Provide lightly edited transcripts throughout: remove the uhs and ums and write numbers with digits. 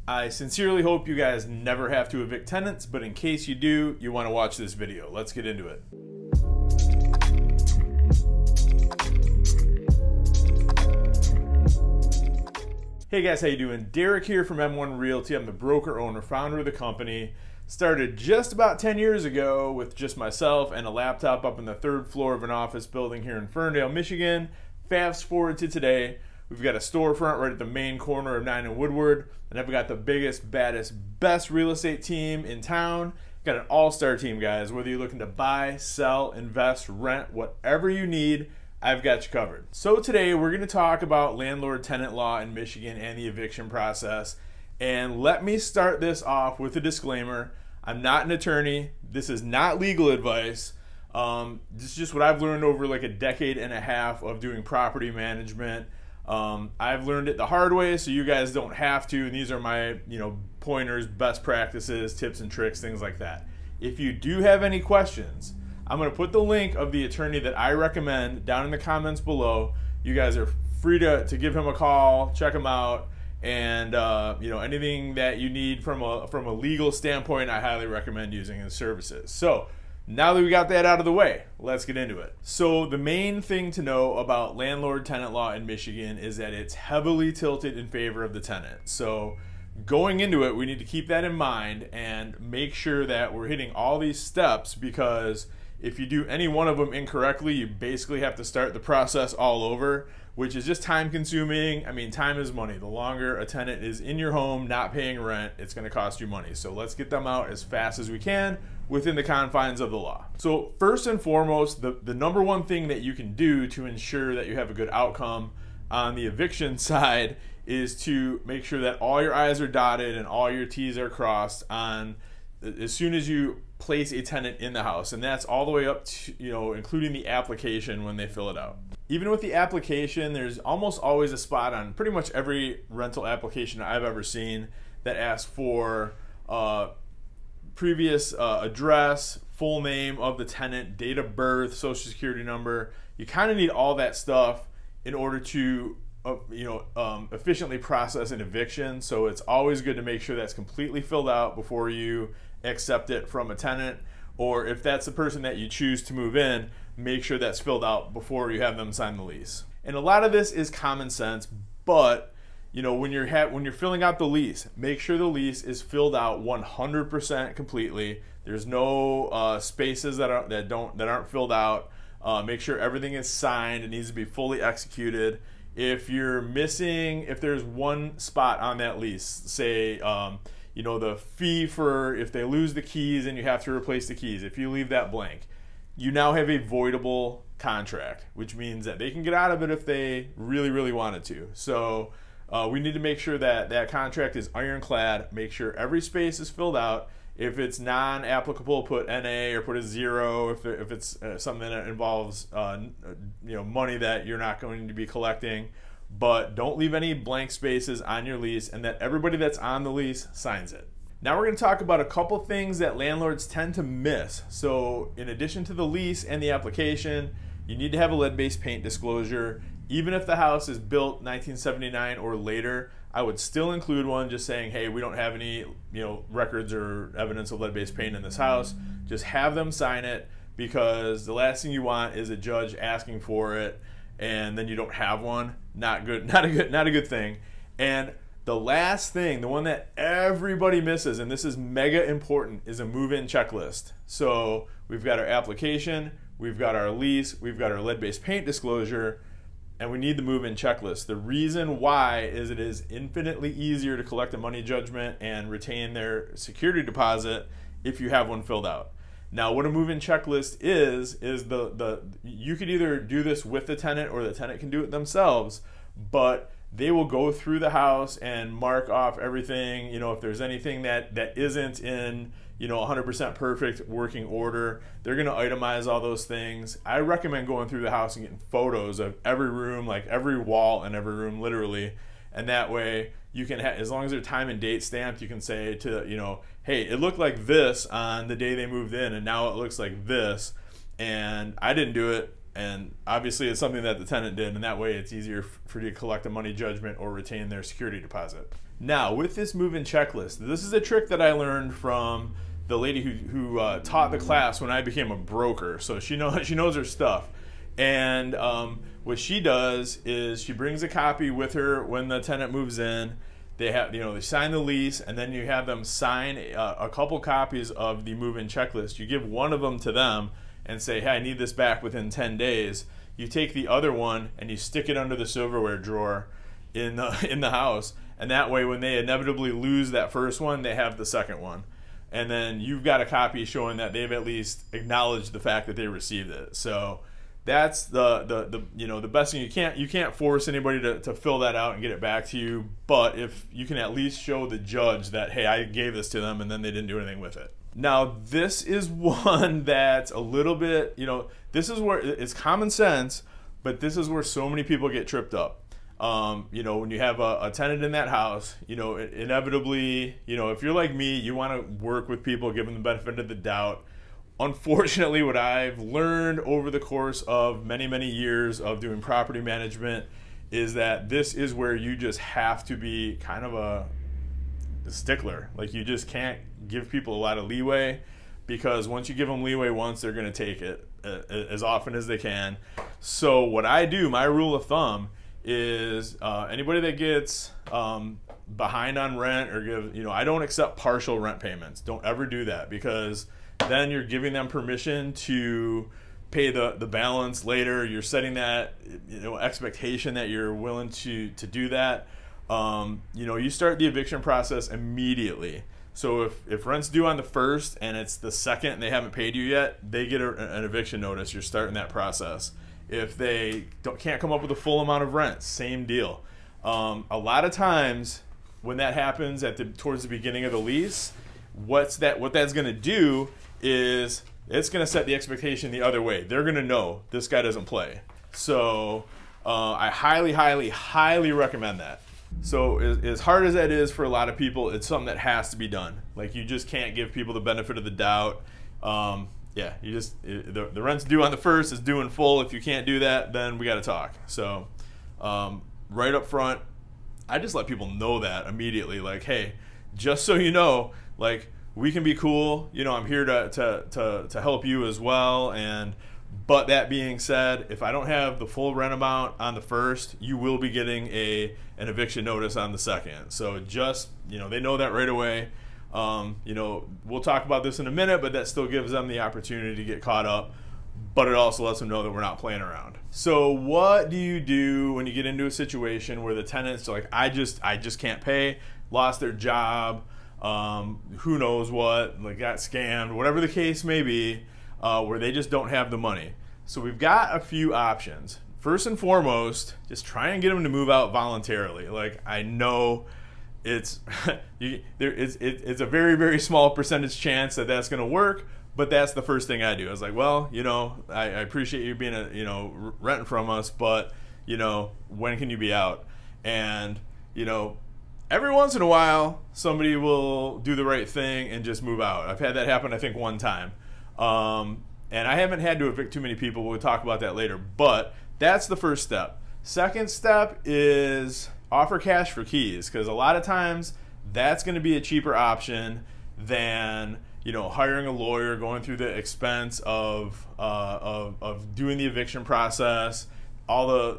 I sincerely hope you guys never have to evict tenants, but in case you do, you want to watch this video. Let's get into it. Hey guys, how you doing? Derek here from M1 Realty. I'm the broker, owner, founder of the company. Started just about 10 years ago with just myself and a laptop up in the 3rd floor of an office building here in Ferndale, Michigan. Fast forward to today. We've got a storefront right at the main corner of 9 and Woodward, and I've got the biggest, baddest, best real estate team in town. Got an all-star team, guys. Whether you're looking to buy, sell, invest, rent, whatever you need, I've got you covered. So today we're going to talk about landlord-tenant law in Michigan and the eviction process. And let me start this off with a disclaimer. I'm not an attorney. This is not legal advice. This is just what I've learned over like a decade and a half of doing property management. I've learned it the hard way, so you guys don't have to. And these are my, pointers, best practices, tips and tricks, things like that. If you do have any questions, I'm going to put the link of the attorney that I recommend down in the comments below. You guys are free to give him a call, check him out, and anything that you need from a legal standpoint, I highly recommend using his services. So now that we got that out of the way, let's get into it. So the main thing to know about landlord-tenant law in Michigan is that it's heavily tilted in favor of the tenant. So going into it, we need to keep that in mind and make sure that we're hitting all these steps, because if you do any one of them incorrectly, you basically have to start the process all over, which is just time consuming. I mean, time is money. The longer a tenant is in your home not paying rent, it's going to cost you money. So let's get them out as fast as we can within the confines of the law. So first and foremost, the number one thing that you can do to ensure that you have a good outcome on the eviction side is to make sure that all your I's are dotted and all your T's are crossed on as soon as you place a tenant in the house. And that's all the way up to, including the application when they fill it out. Even with the application, there's almost always a spot on pretty much every rental application I've ever seen that asks for previous address, full name of the tenant, date of birth, social security number. You kind of need all that stuff in order to efficiently process an eviction. So it's always good to make sure that's completely filled out before you accept it from a tenant, or if that's the person that you choose to move in, make sure that's filled out before you have them sign the lease. And a lot of this is common sense, but when you're filling out the lease, make sure the lease is filled out 100% completely. There's no spaces that aren't filled out. Make sure everything is signed. It needs to be fully executed. If there's one spot on that lease, say the fee for if they lose the keys and you have to replace the keys, if you leave that blank, you now have a voidable contract, which means that they can get out of it if they really, really wanted to. So we need to make sure that that contract is ironclad. Make sure every space is filled out. If it's non-applicable, put NA or put a 0. If it's something that involves money that you're not going to be collecting. But don't leave any blank spaces on your lease, and that everybody that's on the lease signs it. Now we're going to talk about a couple things that landlords tend to miss. So in addition to the lease and the application, you need to have a lead-based paint disclosure. Even if the house is built 1979 or later, I would still include one just saying, hey, we don't have any records or evidence of lead-based paint in this house. Just have them sign it, because the last thing you want is a judge asking for it and then you don't have one. Not good, not a good thing. And the last thing, the one that everybody misses, and this is mega important, is a move-in checklist. So we've got our application, we've got our lease, we've got our lead-based paint disclosure, and we need the move-in checklist. The reason why is it is infinitely easier to collect a money judgment and retain their security deposit if you have one filled out. Now, what a move-in checklist is you could either do this with the tenant or the tenant can do it themselves, but they will go through the house and mark off everything. If there's anything that isn't in 100% perfect working order, they're going to itemize all those things. I recommend going through the house and getting photos of every room, like every wall in every room, literally. And that way you can as long as they're time and date stamped, you can say to, hey, it looked like this on the day they moved in, and now it looks like this, and I didn't do it. And obviously it's something that the tenant did, and that way it's easier for you to collect a money judgment or retain their security deposit. Now, with this move-in checklist, this is a trick that I learned from the lady who taught the class when I became a broker. So she knows her stuff. And what she does is she brings a copy with her when the tenant moves in. They have, they sign the lease, and then you have them sign a couple copies of the move-in checklist. You give one of them to them and say, hey, I need this back within 10 days. You take the other one and you stick it under the silverware drawer in the house. And that way, when they inevitably lose that first one, they have the second one. And then you've got a copy showing that they've at least acknowledged the fact that they received it. So that's the best thing. You can't force anybody to fill that out and get it back to you, but if you can at least show the judge that, hey, I gave this to them and then they didn't do anything with it. Now, this is one that's a little bit, this is where it's common sense, but this is where so many people get tripped up. When you have a tenant in that house, inevitably, if you're like me, you want to work with people, give them the benefit of the doubt. Unfortunately, what I've learned over the course of many, many years of doing property management is that this is where you just have to be kind of a stickler. Like, you just can't give people a lot of leeway, because once you give them leeway once, they're going to take it as often as they can. So what I do, my rule of thumb, is anybody that gets behind on rent or I don't accept partial rent payments. Don't ever do that, because then you're giving them permission to pay the balance later. You're setting that expectation that you're willing to do that. You start the eviction process immediately. So if rent's due on the 1st and it's the 2nd and they haven't paid you yet, they get an eviction notice. You're starting that process. If they can't come up with a full amount of rent, same deal. A lot of times when that happens towards the beginning of the lease, what that's going to do is it's going to set the expectation the other way. They're going to know this guy doesn't play. So I highly, highly, highly recommend that. So as hard as that is for a lot of people, it's something that has to be done. Like, you just can't give people the benefit of the doubt. The rent's due on the 1st, it's due in full. If you can't do that, then we got to talk. So right up front, I just let people know that immediately. Like, hey, just so you know, like, we can be cool. I'm here to help you as well. But that being said, if I don't have the full rent amount on the 1st, you will be getting an eviction notice on the 2nd. So just, they know that right away. We'll talk about this in a minute, but that still gives them the opportunity to get caught up. But it also lets them know that we're not playing around. So what do you do when you get into a situation where the tenant's like, I just can't pay, lost their job, who knows what, like got scammed, whatever the case may be, where they just don't have the money. So we've got a few options. First and foremost, just try and get them to move out voluntarily. Like, I know it's it's a very, very small percentage chance that that's going to work, but that's the first thing I do. I was like, well, I appreciate you being renting from us, but when can you be out? And every once in a while, somebody will do the right thing and just move out. I've had that happen, I think, one time. And I haven't had to evict too many people. We'll talk about that later. But that's the first step. Second step is offer cash for keys, because a lot of times that's going to be a cheaper option than hiring a lawyer, going through the expense of doing the eviction process, all the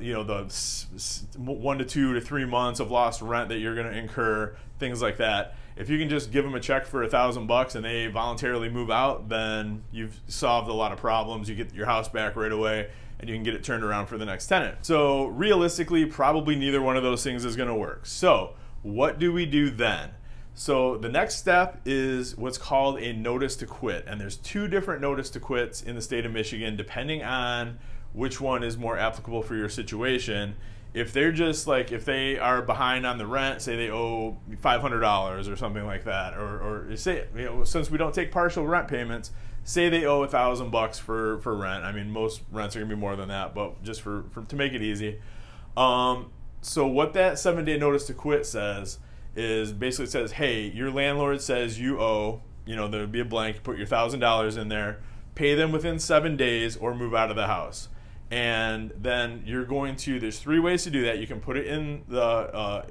1 to 2 to 3 months of lost rent that you're going to incur, things like that. If you can just give them a check for $1,000 and they voluntarily move out, then you've solved a lot of problems. You get your house back right away, and you can get it turned around for the next tenant. So realistically, probably neither one of those things is going to work. So what do we do then? So the next step is what's called a notice to quit. And there's 2 different notice to quits in the state of Michigan, depending on which one is more applicable for your situation. If they're just like, if they are behind on the rent, say they owe $500 or something like that, or say, since we don't take partial rent payments, say they owe $1,000 for rent. I mean, most rents are gonna be more than that, but just to make it easy. So what that 7-day notice to quit says is basically says, hey, your landlord says you owe, there'll be a blank, put your $1,000 in there, pay them within 7 days or move out of the house. And then you're going to, there's 3 ways to do that. You can put it in the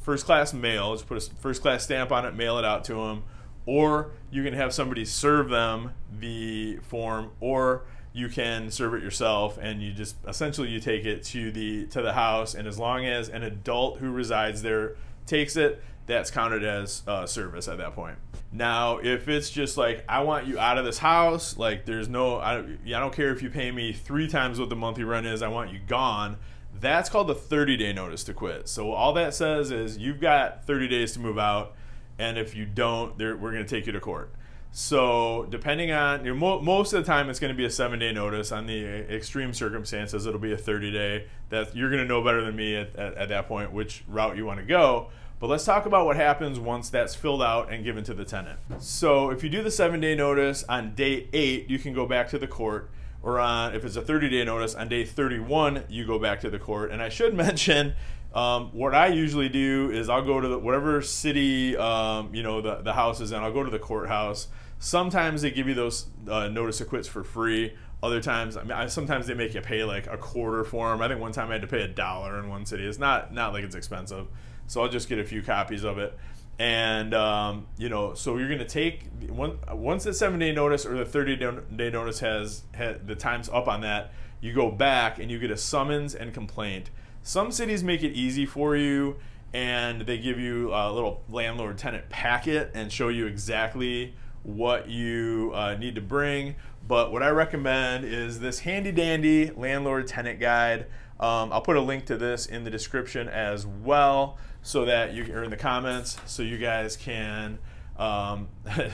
first class mail, just put a first class stamp on it, mail it out to them, or you can have somebody serve them the form, or you can serve it yourself, and you just essentially you take it to the house, and as long as an adult who resides there takes it, that's counted as service at that point. Now, if it's just like, I want you out of this house, like there's no, I don't care if you pay me 3 times what the monthly rent is, I want you gone, that's called the 30-day notice to quit. So all that says is you've got 30 days to move out, and if you don't, we're going to take you to court. So depending on, most of the time it's going to be a 7-day notice. On the extreme circumstances, it'll be a 30-day. That you're going to know better than me at that point which route you want to go. But let's talk about what happens once that's filled out and given to the tenant. So if you do the 7-day notice on day 8, you can go back to the court, or if it's a 30-day notice, on day 31, you go back to the court. And I should mention, what I usually do is I'll go to whatever city the house is in. I'll go to the courthouse. Sometimes they give you those notice of quits for free. Other times, sometimes they make you pay like a quarter for them. I think one time I had to pay $1 in one city. It's not like it's expensive. So I'll just get a few copies of it. And, so you're going to take, once the 7-day notice or the 30-day notice has the time's up on that, you go back and you get a summons and complaint. Some cities make it easy for you, and they give you a little landlord tenant packet and show you exactly what you need to bring. But what I recommend is this handy dandy landlord tenant guide. I'll put a link to this in the description as well, so that or in the comments, so you guys can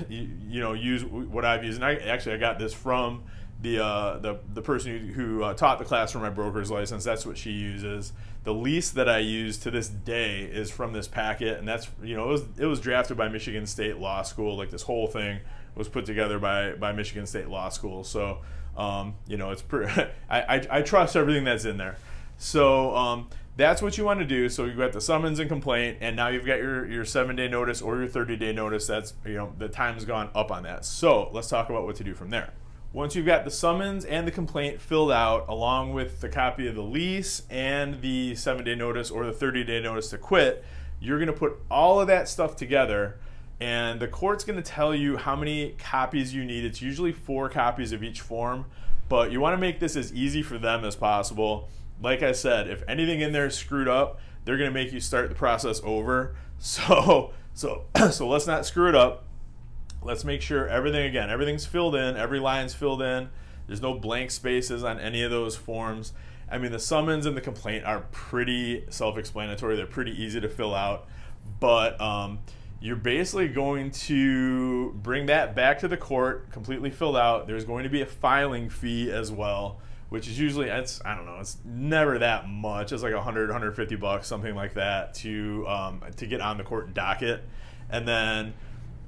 use what I've used. And I got this from the person who taught the class for my broker's license. That's what she uses. The lease that I use to this day is from this packet, and that's it was drafted by Michigan State Law School. Like, this whole thing was put together by Michigan State Law School. So it's I trust everything that's in there. So that's what you want to do. So you've got the summons and complaint, and now you've got your 7-day notice or your 30-day notice. That's the time's gone up on that. So let's talk about what to do from there. Once you've got the summons and the complaint filled out, along with the copy of the lease and the 7-day notice or the 30-day notice to quit, you're going to put all of that stuff together, and the court's going to tell you how many copies you need. It's usually 4 copies of each form, but you want to make this as easy for them as possible. Like I said, if anything in there is screwed up, they're going to make you start the process over. So let's not screw it up. Let's make sure everything's filled in, every line's filled in. There's no blank spaces on any of those forms. I mean, the summons and the complaint are pretty self-explanatory. They're pretty easy to fill out, but you're basically going to bring that back to the court completely filled out. There's going to be a filing fee as well, which is usually, it's never that much. It's like $100, $150, something like that, to get on the court docket. And then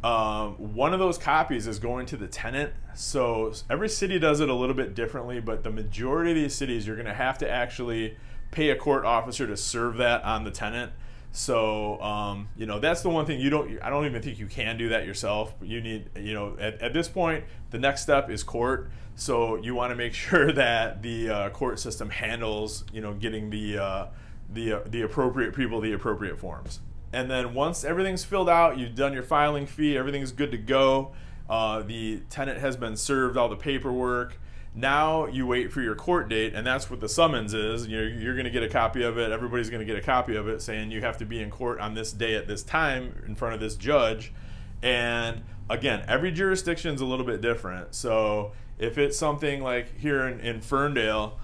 one of those copies is going to the tenant. So every city does it a little bit differently, but the majority of these cities, you're going to have to actually pay a court officer to serve that on the tenant. So that's the one thing I don't even think you can do that yourself. But you need, at this point, the next step is court. So you want to make sure that the court system handles, getting the appropriate people the appropriate forms. And then once everything's filled out, you've done your filing fee, everything's good to go. The tenant has been served all the paperwork. Now you wait for your court date, and that's what the summons is. You're going to get a copy of it. Everybody's going to get a copy of it saying you have to be in court on this day at this time in front of this judge. And again, every jurisdiction's a little bit different. So if it's something like here in Ferndale,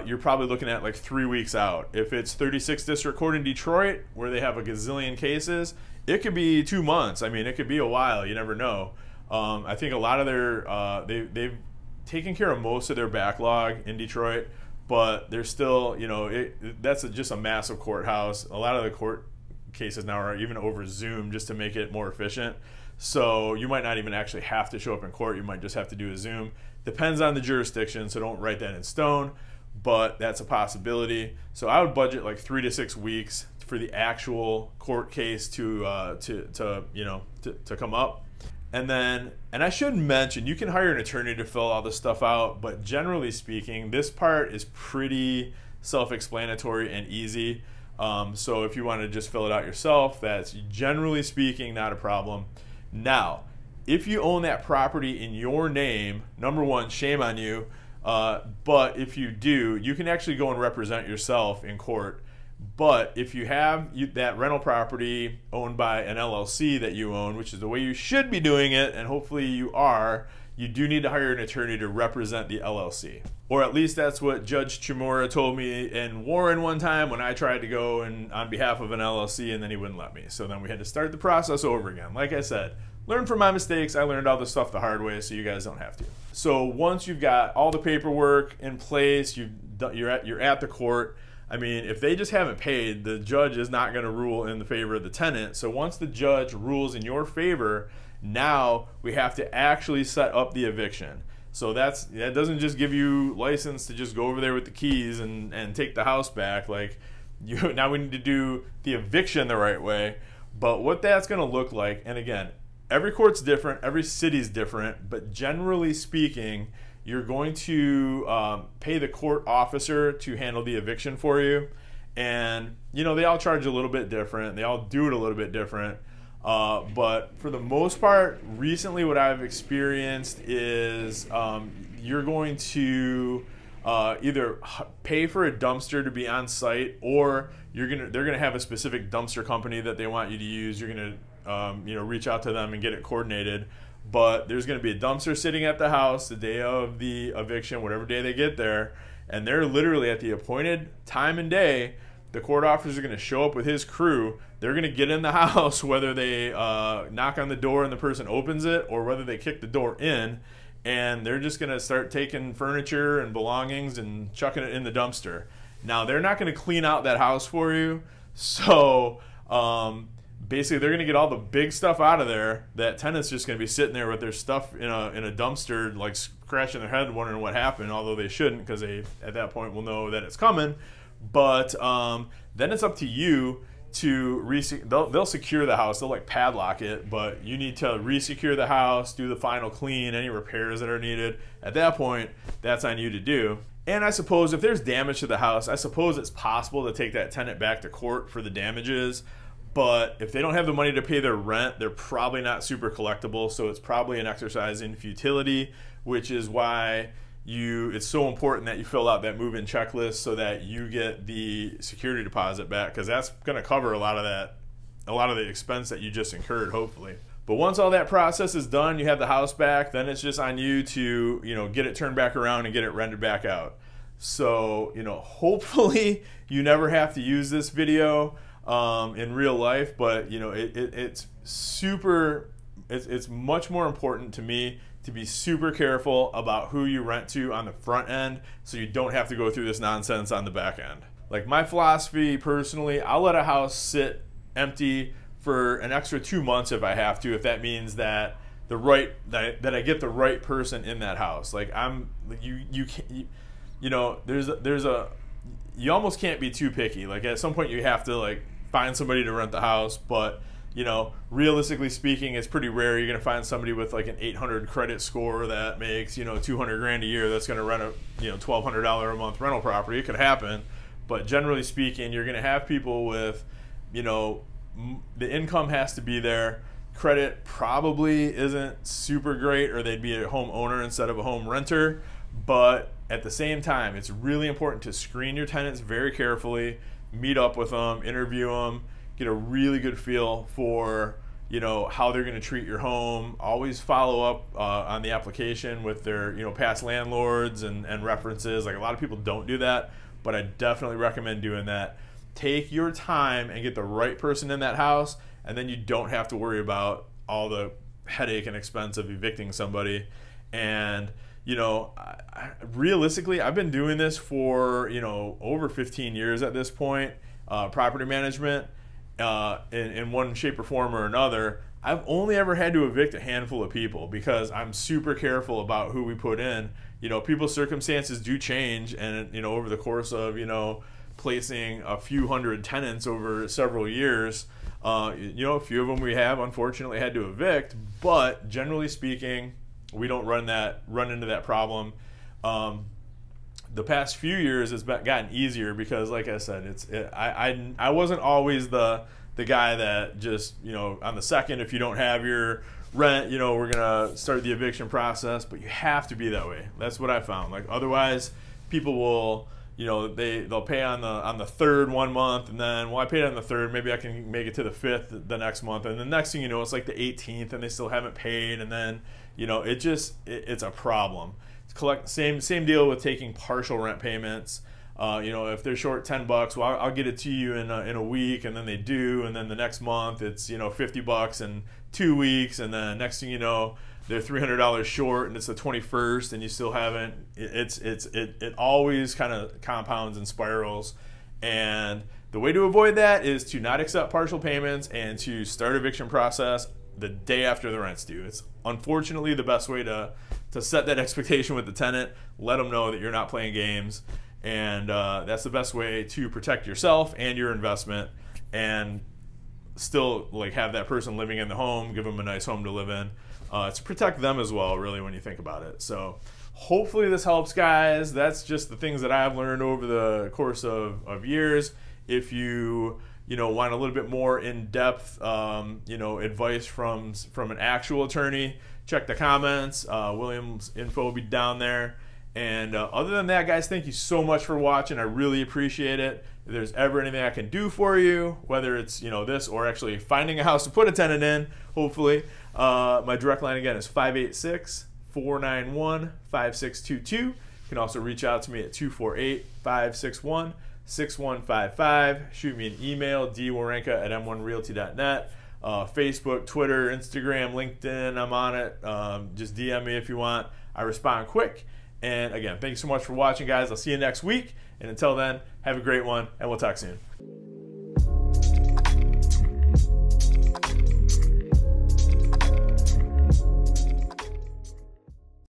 you're probably looking at like 3 weeks out. If it's 36th District Court in Detroit, where they have a gazillion cases, it could be 2 months. I mean, it could be a while. You never know. I think a lot of they've taken care of most of their backlog in Detroit, but there's still, that's just a massive courthouse. A lot of the court cases now are even over Zoom just to make it more efficient. So you might not even actually have to show up in court. You might just have to do a Zoom. Depends on the jurisdiction, so don't write that in stone, but that's a possibility. So I would budget like 3 to 6 weeks for the actual court case to come up. And I should mention, you can hire an attorney to fill all this stuff out, but generally speaking, this part is pretty self-explanatory and easy. So if you want to just fill it out yourself, that's generally speaking not a problem. Now, if you own that property in your name, number one, shame on you. But if you do, you can actually go and represent yourself in court. But if you have that rental property owned by an LLC that you own, which is the way you should be doing it, and hopefully you are, you do need to hire an attorney to represent the LLC. Or at least that's what Judge Chimura told me in Warren one time when I tried to go and on behalf of an LLC, and then he wouldn't let me. So then we had to start the process over again. Like I said, learn from my mistakes. I learned all this stuff the hard way, so you guys don't have to. So once you've got all the paperwork in place, you're at the court. I mean, if they just haven't paid, the judge is not going to rule in the favor of the tenant. So once the judge rules in your favor, now we have to actually set up the eviction. So that doesn't just give you license to just go over there with the keys and take the house back. Like, now we need to do the eviction the right way. But what that's going to look like, and again, every court's different, every city's different, but generally speaking, you're going to pay the court officer to handle the eviction for you. And, you know, they all charge a little bit different. They all do it a little bit different. But for the most part, recently what I've experienced is you're going to either pay for a dumpster to be on site, or they're gonna have a specific dumpster company that they want you to use. You're gonna reach out to them and get it coordinated. But there's going to be a dumpster sitting at the house the day of the eviction, whatever day they get there, and they're literally at the appointed time and day. The court officer is going to show up with his crew. They're going to get in the house, whether they knock on the door and the person opens it, or whether they kick the door in, and they're just going to start taking furniture and belongings and chucking it in the dumpster. Now, they're not going to clean out that house for you, so basically, they're going to get all the big stuff out of there. That tenant's just going to be sitting there with their stuff in a dumpster, like scratching their head, wondering what happened, although they shouldn't, because they, at that point, will know that it's coming. But then it's up to you to they'll secure the house. They'll like padlock it, but you need to re-secure the house, do the final clean, any repairs that are needed. At that point, that's on you to do. And I suppose if there's damage to the house, I suppose it's possible to take that tenant back to court for the damages. But if they don't have the money to pay their rent, they're probably not super collectible. So it's probably an exercise in futility, which is why it's so important that you fill out that move-in checklist so that you get the security deposit back, because that's going to cover a lot of the expense that you just incurred, hopefully. But once all that process is done, you have the house back, then it's just on you to get it turned back around and get it rented back out. So hopefully you never have to use this video in real life, but it's much more important to me to be super careful about who you rent to on the front end, so you don't have to go through this nonsense on the back end. Like, my philosophy personally, I'll let a house sit empty for an extra 2 months if I have to, if that means that that I get the right person in that house. Like, you almost can't be too picky. Like, at some point you have to find somebody to rent the house, but realistically speaking, it's pretty rare you're gonna find somebody with like an 800 credit score that makes 200 grand a year that's gonna rent a $1,200 a month rental property. It could happen, but generally speaking, you're gonna have people with the income has to be there. Credit probably isn't super great, or they'd be a home owner instead of a home renter. But at the same time, it's really important to screen your tenants very carefully, meet up with them, interview them, get a really good feel for how they're going to treat your home. Always follow up on the application with their past landlords and references. Like, a lot of people don't do that, but I definitely recommend doing that. Take your time and get the right person in that house, and then you don't have to worry about all the headache and expense of evicting somebody. And realistically, I've been doing this for over 15 years at this point, property management, in one shape or form or another. I've only ever had to evict a handful of people because I'm super careful about who we put in. People's circumstances do change, and over the course of placing a few hundred tenants over several years, a few of them we have unfortunately had to evict, but generally speaking, we don't run into that problem. the past few years it's gotten easier because, like I said, I wasn't always the guy that just, you know, on the second, if you don't have your rent, you know, we're gonna start the eviction process. But you have to be that way. That's what I found. Like, otherwise people will, you know, they'll pay on the third 1 month, and then, well, I paid on the third, maybe I can make it to the fifth the next month, and the next thing you know, it's like the 18th and they still haven't paid, and then, you know, it's a problem. Same deal with taking partial rent payments. You know, if they're short $10, well, I'll get it to you in a week, and then they do, and then the next month it's, you know, $50 in 2 weeks, and then next thing you know, they're $300 short, and it's the 21st, and you still haven't. It always kind of compounds and spirals, and the way to avoid that is to not accept partial payments and to start eviction process the day after the rent's due. It's unfortunately the best way to set that expectation with the tenant. Let them know that you're not playing games, and that's the best way to protect yourself and your investment, and still, like, have that person living in the home, give them a nice home to live in, to protect them as well, really, when you think about it. So hopefully this helps, guys. That's just the things that I've learned over the course of years. If you know, want a little bit more in-depth, you know, advice from an actual attorney, check the comments. William's info will be down there. And other than that, guys, thank you so much for watching. I really appreciate it. If there's ever anything I can do for you, whether it's, you know, this or actually finding a house to put a tenant in, hopefully, my direct line again is 586-491-5622. You can also reach out to me at 248-561-6155. Shoot me an email, dwerenka@m1realty.net. Facebook, Twitter, Instagram, LinkedIn, I'm on it. Just DM me if you want. I respond quick. And again, thank you so much for watching, guys. I'll see you next week. And until then, have a great one, and we'll talk soon.